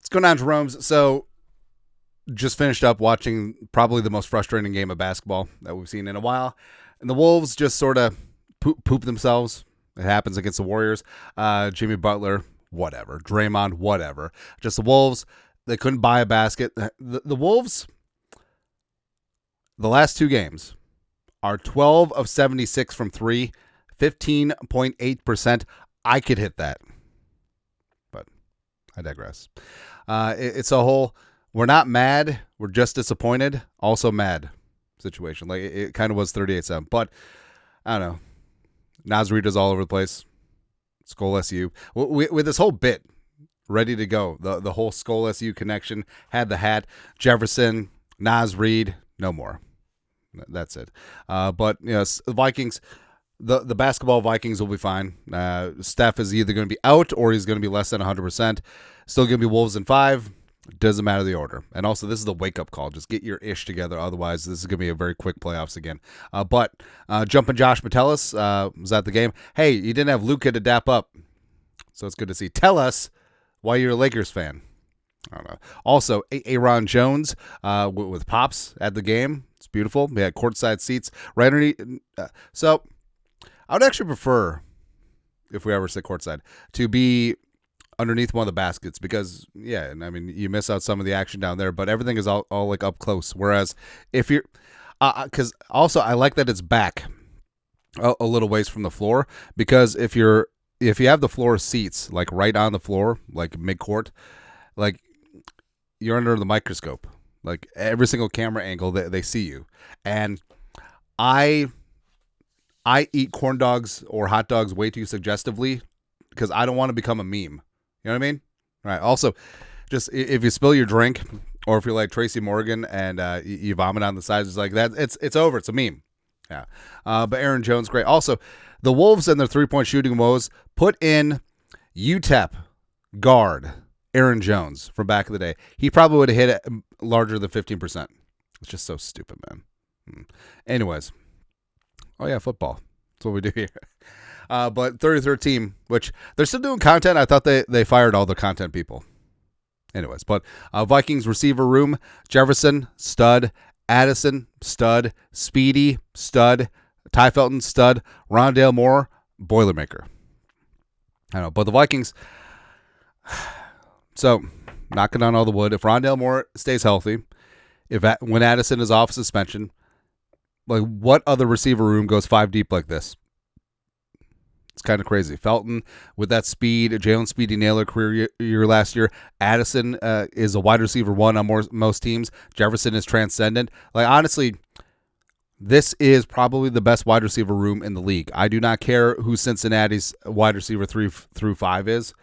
What's going on, Jerome's? So, just finished up watching probably the most frustrating game of basketball that we've seen in a while. And the Wolves just sort of poop themselves. It happens against the Warriors. Jimmy Butler, whatever. Draymond, whatever. Just the Wolves, they couldn't buy a basket. The Wolves, the last two games, are 12 of 76 from three, 15.8%. I could hit that. But I digress. It's a whole, we're not mad, we're just disappointed, also mad situation. Like, it kind of was 38-7. But, I don't know. Naz Reid is all over the place. SKOLSU. With this whole bit ready to go, the whole SKOLSU connection, had the hat, Jefferson, Naz Reid, no more. That's it. But, you know, the Vikings, the basketball Vikings will be fine. Steph is either going to be out or he's going to be less than 100%. Still going to be Wolves in 5. Doesn't matter the order. And also, this is the wake-up call. Just get your ish together. Otherwise, this is going to be a very quick playoffs again. But jumping Josh Metellus was at the game. Hey, you didn't have Luka to dap up. So it's good to see. Tell us why you're a Lakers fan. I don't know. Also, Aaron Jones with Pops at the game. It's beautiful. We had courtside seats right underneath. So I would actually prefer, if we ever sit courtside, to be underneath one of the baskets because, yeah, I mean, you miss out some of the action down there, but everything is all like up close. Whereas if you're, because also I like that it's back a little ways from the floor, because if you have the floor seats like right on the floor, like mid-court, like you're under the microscope. Like every single camera angle, they see you. And I eat corn dogs or hot dogs way too suggestively because I don't want to become a meme. You know what I mean? All right. Also, just if you spill your drink or if you're like Tracy Morgan and you vomit on the sides, it's like that. It's over. It's a meme. Yeah. But Aaron Jones, great. Also, the Wolves and their 3-point shooting woes put in UTEP guard Aaron Jones from back in the day. He probably would have hit it larger than 15%. It's just so stupid, man. Anyways. Oh, yeah, football. That's what we do here. But 33rd team, which they're still doing content. I thought they fired all the content people. Anyways, but Vikings receiver room, Jefferson, stud. Addison, stud. Speedy, stud. Ty Felton, stud. Rondale Moore, Boilermaker. I don't know, but the Vikings, so knocking on all the wood. If Rondale Moore stays healthy, when Addison is off suspension, like what other receiver room goes 5 deep like this? It's kind of crazy. Felton with that speed, Jalen Speedy Naylor career year last year. Addison is a wide receiver 1 on most teams. Jefferson is transcendent. Like, honestly, this is probably the best wide receiver room in the league. I do not care who Cincinnati's wide receiver 3 through 5 is.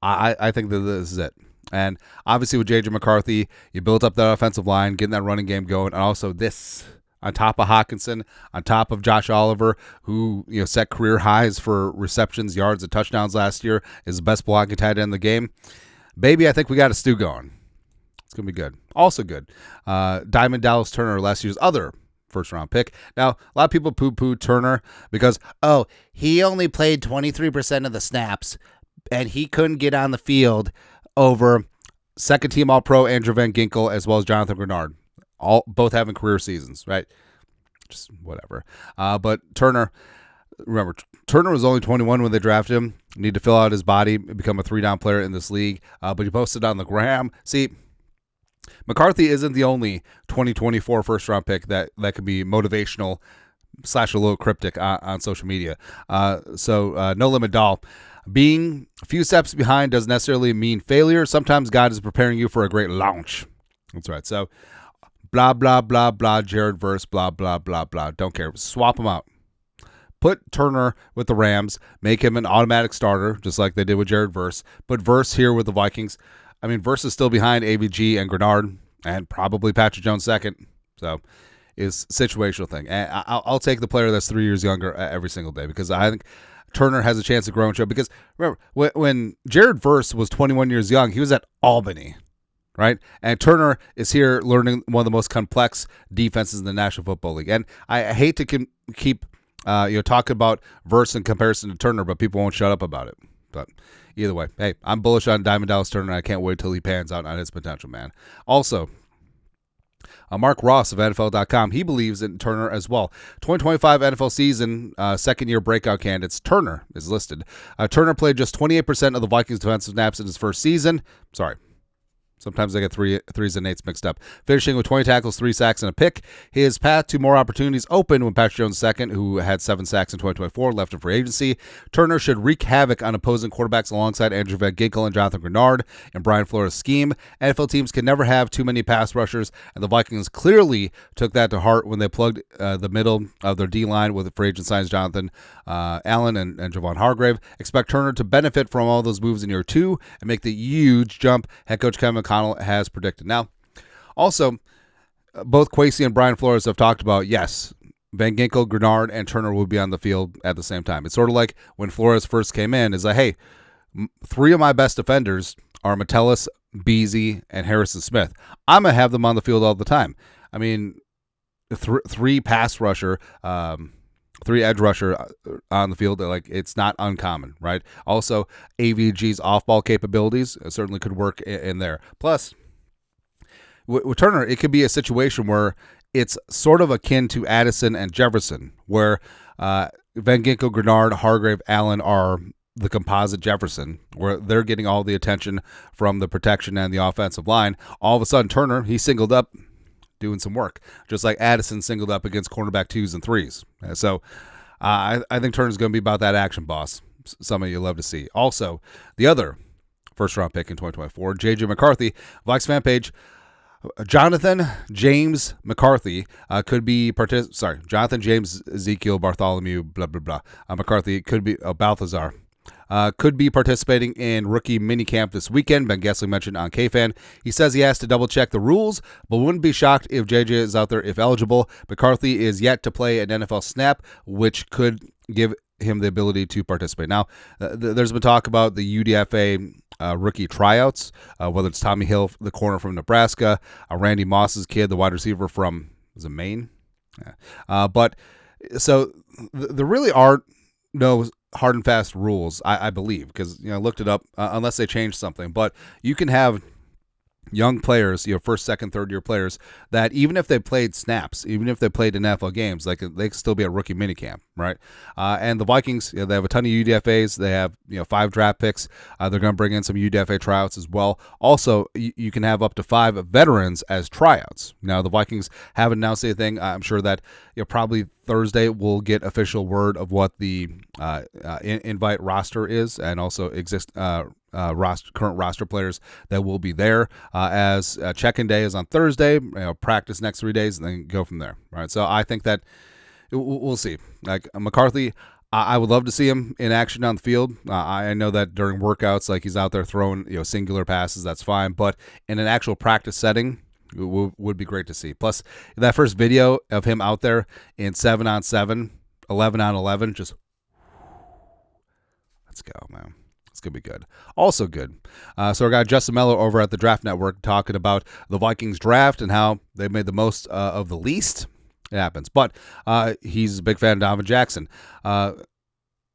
I think that this is it. And obviously with J.J. McCarthy, you built up that offensive line, getting that running game going, and also this on top of Hawkinson, on top of Josh Oliver, who set career highs for receptions, yards, and touchdowns last year, is the best blocking tight end in the game. Baby, I think we got a stew going. It's going to be good. Also good. Diamond Dallas Turner, last year's other first-round pick. Now, a lot of people poo-poo Turner because, he only played 23% of the snaps, and he couldn't get on the field over second-team All-Pro Andrew Van Ginkel as well as Jonathan Grenard. Both having career seasons, right? Just whatever. But Turner, remember, Turner was only 21 when they drafted him. Need to fill out his body, become a 3-down player in this league. But he posted on the gram. See, McCarthy isn't the only 2024 first-round pick that could be motivational / a little cryptic on social media. So no limit doll. Being a few steps behind doesn't necessarily mean failure. Sometimes God is preparing you for a great launch. That's right. So, blah, blah, blah, blah, Jared Verse, blah, blah, blah, blah. Don't care. Swap them out. Put Turner with the Rams. Make him an automatic starter, just like they did with Jared Verse. Put Verse here with the Vikings. I mean, Verse is still behind AVG and Grenard and probably Patrick Jones second. So, it's a situational thing. And I'll take the player that's 3 years younger every single day because I think Turner has a chance to grow and show. Because remember, when Jared Verse was 21 years young, he was at Albany. Right? And Turner is here learning one of the most complex defenses in the National Football League. And I hate to keep talking about Verse in comparison to Turner, but people won't shut up about it. But either way, hey, I'm bullish on Diamond Dallas Turner, and I can't wait till he pans out on his potential, man. Also, Mark Ross of NFL.com, he believes in Turner as well. 2025 NFL season, second-year breakout candidates, Turner is listed. Turner played just 28% of the Vikings' defensive snaps in his first season. Sorry. Sometimes I get threes and eights mixed up. Finishing with 20 tackles, 3 sacks, and a pick. His path to more opportunities opened when Patrick Jones II, who had 7 sacks in 2024, left in free agency. Turner should wreak havoc on opposing quarterbacks alongside Andrew Van Ginkel and Jonathan Grenard and Brian Flores' scheme. NFL teams can never have too many pass rushers, and the Vikings clearly took that to heart when they plugged the middle of their D-line with free agent signs Jonathan Allen and Javon Hargrave. Expect Turner to benefit from all those moves in year 2 and make the huge jump head coach Kevin McCarthy has predicted. Now, also, both Kwesi and Brian Flores have talked about, yes, Van Ginkel, Grenard, and Turner will be on the field at the same time. It's sort of like when Flores first came in, is like, hey, 3 of my best defenders are Metellus, Beasley, and Harrison Smith. I'm going to have them on the field all the time. I mean, 3 pass rusher, 3 edge rusher on the field, like, it's not uncommon, right? Also, AVG's off-ball capabilities certainly could work in there. Plus, with Turner, it could be a situation where it's sort of akin to Addison and Jefferson, where Van Ginkel, Grenard, Hargrave, Allen are the composite Jefferson, where they're getting all the attention from the protection and the offensive line. All of a sudden, Turner, he singled up, doing some work, just like Addison singled up against cornerback 2s and 3s. So I think Turner's going to be about that action, boss. Something you love to see. Also, the other first-round pick in 2024, J.J. McCarthy, Vikes fan page, Jonathan James McCarthy could be Jonathan James Ezekiel Bartholomew, blah, blah, blah. McCarthy could be Balthazar. Could be participating in rookie minicamp this weekend. Ben Gessling mentioned on KFan. He says he has to double-check the rules, but wouldn't be shocked if JJ is out there if eligible. McCarthy is yet to play an NFL snap, which could give him the ability to participate. Now, there's been talk about the UDFA rookie tryouts, whether it's Tommy Hill, the corner from Nebraska, Randy Moss's kid, the wide receiver from, was it Maine? Yeah. But so there really aren't no hard and fast rules, I believe, because I looked it up, unless they changed something. But you can have young players, first, second, third year players that even if they played snaps, even if they played in NFL games, they could still be at rookie minicamp, right? And the Vikings, they have a ton of UDFAs. They have 5 draft picks. They're going to bring in some UDFA tryouts as well. Also, you can have up to 5 veterans as tryouts. Now, the Vikings haven't announced anything. I'm sure that probably Thursday we'll get official word of what the invite roster is, and also current roster players that will be there, as check-in day is on Thursday, practice next 3 days, and then go from there. Right. So I think that we'll see. Like McCarthy, I would love to see him in action on the field. I know that during workouts, like, he's out there throwing singular passes, that's fine. But in an actual practice setting, would be great to see. Plus, that first video of him out there in 7-on-7, 11-on-11, just let's go, man. It's going to be good. Also good. So our guy Justin Mello over at the Draft Network talking about the Vikings draft and how they made the most of the least. It happens. But he's a big fan of Donovan Jackson. The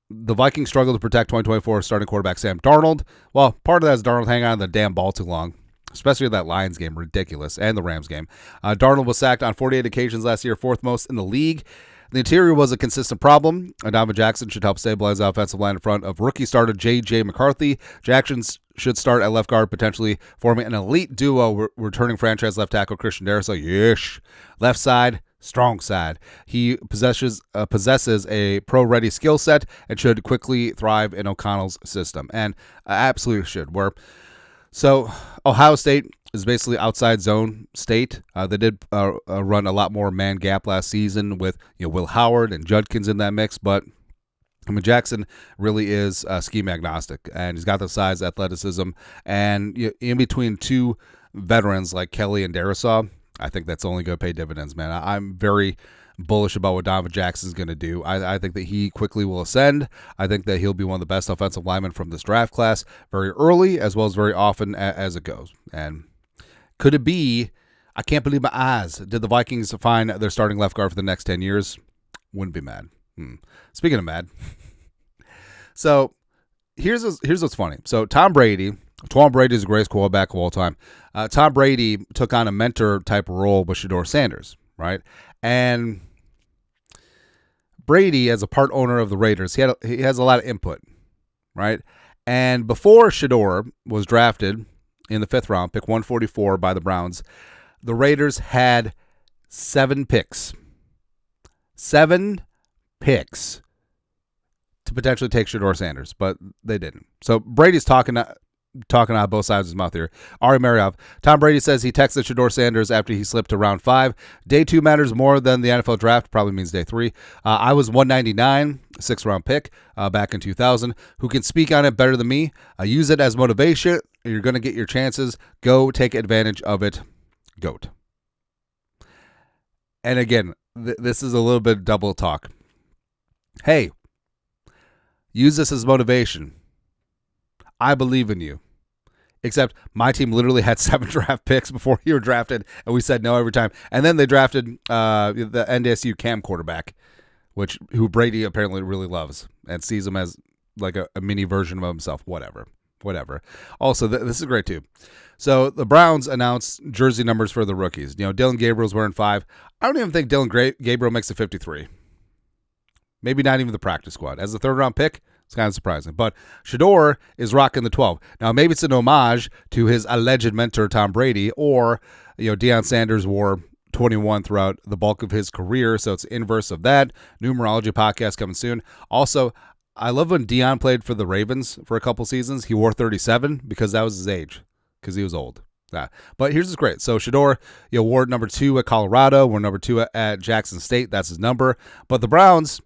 Vikings struggled to protect 2024 starting quarterback Sam Darnold. Well, part of that is Darnold hanging on the damn ball too long, especially that Lions game, ridiculous, and the Rams game. Darnold was sacked on 48 occasions last year, 4th most in the league. The interior was a consistent problem. Donovan Jackson should help stabilize the offensive line in front of rookie starter J.J. McCarthy. Jackson should start at left guard, potentially forming an elite duo, returning franchise left tackle Christian Darrisaw. Yeesh. Left side, strong side. He possesses a pro-ready skill set and should quickly thrive in O'Connell's system. And absolutely should. So Ohio State is basically outside zone state. They did run a lot more man gap last season with Will Howard and Judkins in that mix, but Jackson really is scheme agnostic, and he's got the size, athleticism, and in between 2 veterans like Kelly and Darrisaw, I think that's only going to pay dividends, man. I'm very bullish about what Donovan Jackson's going to do. I think that he quickly will ascend. I think that he'll be one of the best offensive linemen from this draft class very early as well as very often as it goes. And could it be, I can't believe my eyes, did the Vikings find their starting left guard for the next 10 years? Wouldn't be mad. Speaking of mad, so here's what's funny. So Tom Brady is the greatest quarterback of all time. Tom Brady took on a mentor type role with Shedeur Sanders, right? And Brady, as a part owner of the Raiders, he has a lot of input, right? And before Shedeur was drafted in the 5th round, pick 144 by the Browns, the Raiders had 7 picks. 7 picks to potentially take Shedeur Sanders, but they didn't. So Brady's talking out of both sides of his mouth here. Ari Mariov. Tom Brady says he texted Shedeur Sanders after he slipped to round 5. Day 2 matters more than the NFL draft. Probably means day 3. I was 199, 6th round pick back in 2000. Who can speak on it better than me? Use it as motivation. You're going to get your chances. Go take advantage of it. GOAT. And again, this is a little bit of double talk. Hey, use this as motivation. I believe in you. Except my team literally had 7 draft picks before you were drafted, and we said no every time. And then they drafted the NDSU Cam quarterback, who Brady apparently really loves and sees him as like a mini version of himself. Whatever. Also, this is great too. So the Browns announced jersey numbers for the rookies. Dylan Gabriel's wearing 5. I don't even think Dylan Gabriel makes a 53. Maybe not even the practice squad. As a 3rd round pick, it's kind of surprising. But Shedeur is rocking the 12. Now, maybe it's an homage to his alleged mentor, Tom Brady, or, Deion Sanders wore 21 throughout the bulk of his career, so it's inverse of that. Numerology podcast coming soon. Also, I love when Deion played for the Ravens for a couple seasons. He wore 37 because that was his age, because he was old. But here's what's great. So Shedeur, wore number 2 at Colorado, wore number 2 at Jackson State. That's his number. But the Browns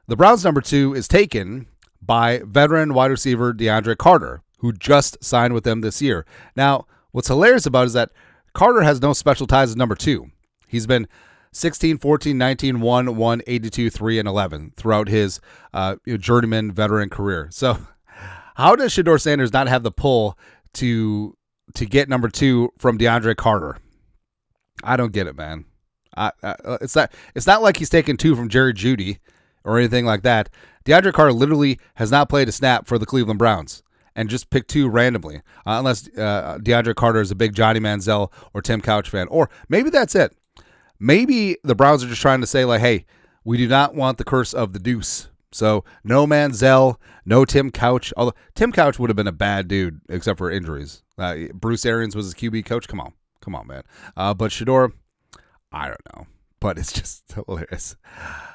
number 2 is taken by veteran wide receiver DeAndre Carter, who just signed with them this year. Now, what's hilarious about it is that Carter has no special ties as number 2. He's been 16, 14, 19, 1, 1, 82, 3, and 11 throughout his journeyman veteran career. So how does Shedeur Sanders not have the pull to get number 2 from DeAndre Carter? I don't get it, man. It's not like he's taking 2 from Jerry Jeudy or anything like that. DeAndre Carter literally has not played a snap for the Cleveland Browns and just picked 2 randomly, unless DeAndre Carter is a big Johnny Manziel or Tim Couch fan. Or maybe that's it. Maybe the Browns are just trying to say, like, hey, we do not want the curse of the deuce. So no Manziel, no Tim Couch. Although Tim Couch would have been a bad dude except for injuries. Bruce Arians was his QB coach. Come on, man. But Shedeur, I don't know. But it's just hilarious.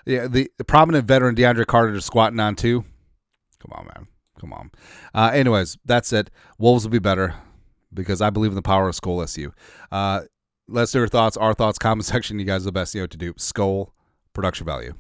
Yeah, the prominent veteran DeAndre Carter just squatting on 2. Come on, man. Come on. Anyways, that's it. Wolves will be better because I believe in the power of SKOLSU. Let's know your thoughts, our thoughts, comment section. You guys are the best to do. Skol, production value.